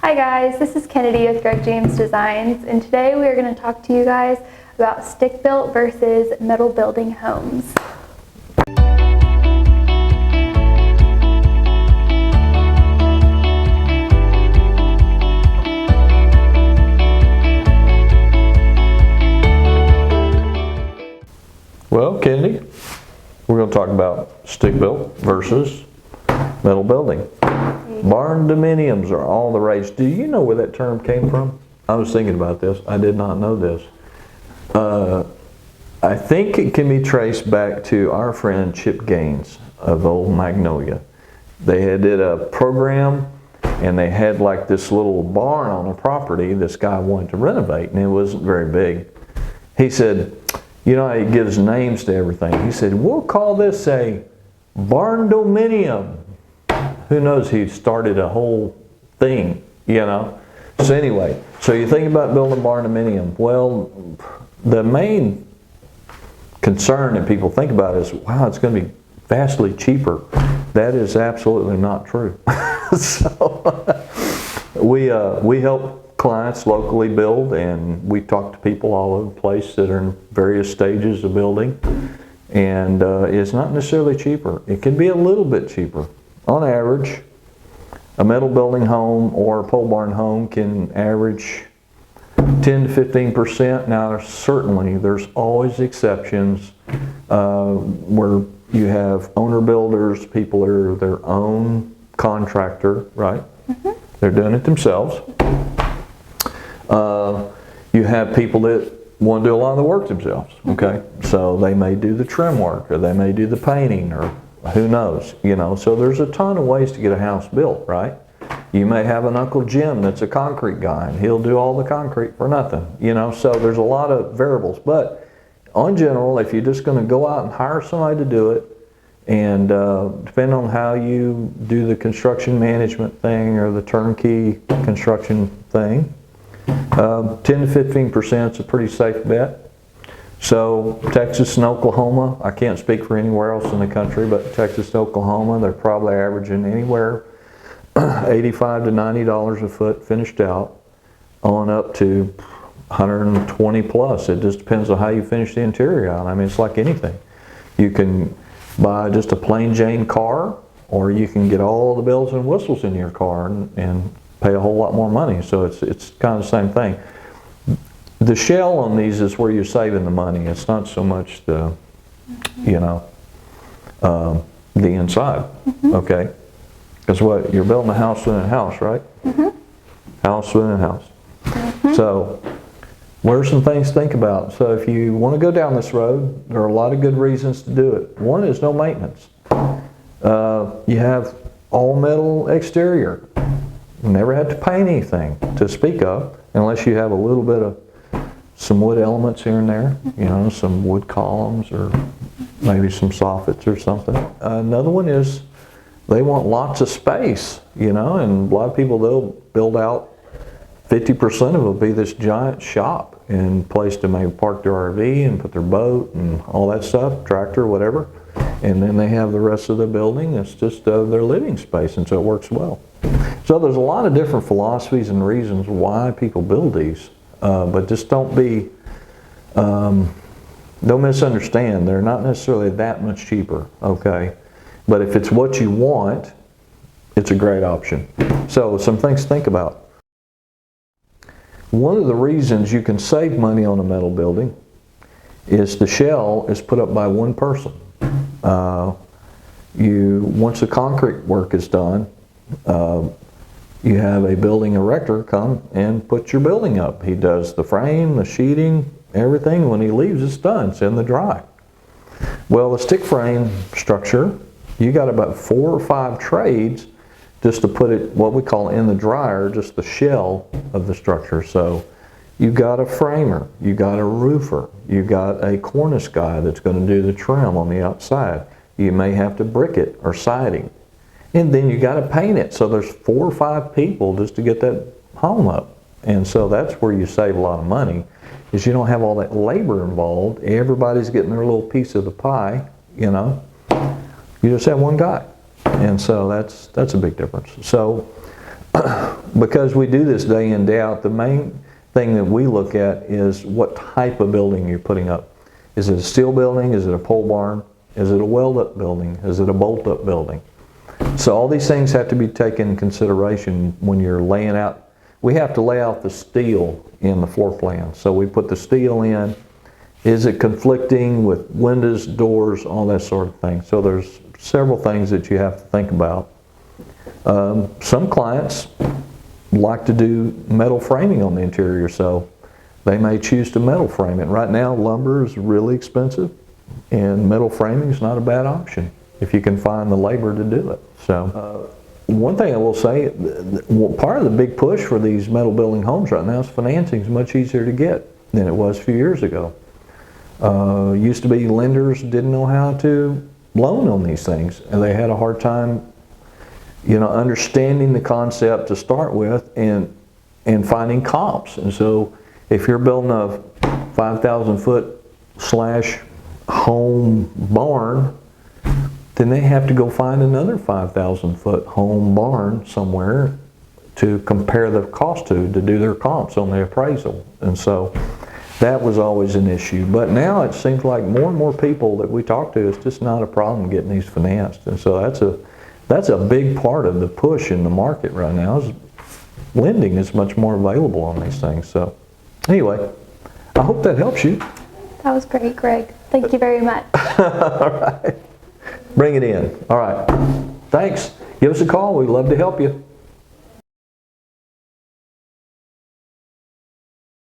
Hi guys, this is Kennedy with Greg James Designs, and today we are going to talk to you guys about stick-built versus metal building homes. Well, Kennedy, we're going to talk about stick-built versus metal building. Barndominiums are all the rage. Do you know where that term came from? I was thinking about this. I did not know this. I think it can be traced back to our friend Chip Gaines of Old Magnolia. They did a program and they had like this little barn on a property this guy wanted to renovate, and it wasn't very big. He said, you know, he gives names to everything. He said, we'll call this a barndominium. Who knows, he started a whole thing, you know. So anyway, so you think about building a barndominium. Well, the main concern that people think about is, wow, it's going to be vastly cheaper. That is absolutely not true. So we help clients locally build, and we talk to people all over the place that are in various stages of building, and it's not necessarily cheaper. It can be a little bit cheaper. On average, a metal building home or a pole barn home can average 10 to 15%. Now certainly there's always exceptions where you have owner builders, people are their own contractor, right? Mm-hmm. They're doing it themselves. You have people that want to do a lot of the work themselves, okay? So they may do the trim work, or they may do the painting, or who knows, you know. So there's a ton of ways to get a house built, right? You may have an Uncle Jim that's a concrete guy, and he'll do all the concrete for nothing, you know. So there's a lot of variables. But in general, if you're just going to go out and hire somebody to do it, and depending on how you do the construction management thing or the turnkey construction thing, 10 to 15% is a pretty safe bet. So Texas and Oklahoma, I can't speak for anywhere else in the country, but Texas and Oklahoma, they're probably averaging anywhere $85 to $90 a foot finished out, on up to 120 plus. It just depends on how you finish the interior out. I mean, it's like anything. You can buy just a plain Jane car, or you can get all the bells and whistles in your car and pay a whole lot more money. So it's kind of the same thing. The shell on these is where you're saving the money. It's not so much the, you know, the inside, okay? Because what, you're building a house within a house, right? House within a house. So, what are some things to think about? So if you want to go down this road, there are a lot of good reasons to do it. One is no maintenance. You have all metal exterior. You never have to paint anything to speak of, unless you have a little bit of some wood elements here and there, you know, some wood columns or maybe some soffits or something. Another one is they want lots of space, you know, and a lot of people, they'll build out 50% of it will be this giant shop and place to maybe park their RV and put their boat and all that stuff, tractor, whatever. And then they have the rest of the building. It's just their living space, and so it works well. So there's a lot of different philosophies and reasons why people build these. But just don't misunderstand. They're not necessarily that much cheaper, okay? But if it's what you want, it's a great option. So some things to think about. One of the reasons you can save money on a metal building is the shell is put up by one person. Once the concrete work is done, you have a building erector come and put your building up. He does the frame, the sheeting, everything. When he leaves, it's done. It's in the dry. Well, the stick frame structure, you got about 4 or 5 trades just to put it, what we call in the dryer, just the shell of the structure. So you got a framer, you got a roofer, you got a cornice guy that's going to do the trim on the outside. You may have to brick it or siding. And then you got to paint it. So there's 4 or 5 people just to get that home up. And so that's where you save a lot of money, is you don't have all that labor involved. Everybody's getting their little piece of the pie, you know. You just have one guy. And so that's a big difference. So because we do this day in, day out, the main thing that we look at is what type of building you're putting up. Is it a steel building? Is it a pole barn? Is it a weld-up building? Is it a bolt-up building? So all these things have to be taken in consideration when you're laying out. We have to lay out the steel in the floor plan. So we put the steel in. Is it conflicting with windows, doors, all that sort of thing? So there's several things that you have to think about. Some clients like to do metal framing on the interior, so they may choose to metal frame it. Right now, lumber is really expensive, and metal framing is not a bad option if you can find the labor to do it. So one thing I will say, part of the big push for these metal building homes right now is financing is much easier to get than it was a few years ago. Used to be lenders didn't know how to loan on these things, and they had a hard time, understanding the concept to start with and finding comps. And so if you're building a 5,000 foot / home barn, then they have to go find another 5,000 foot home barn somewhere to compare the cost to do their comps on the appraisal. And so that was always an issue. But now it seems like more and more people that we talk to, it's just not a problem getting these financed. And so that's a big part of the push in the market right now, is lending is much more available on these things. So anyway, I hope that helps you. That was great, Greg. Thank you very much. All right. Bring it in. All right. Thanks. Give us a call. We'd love to help you.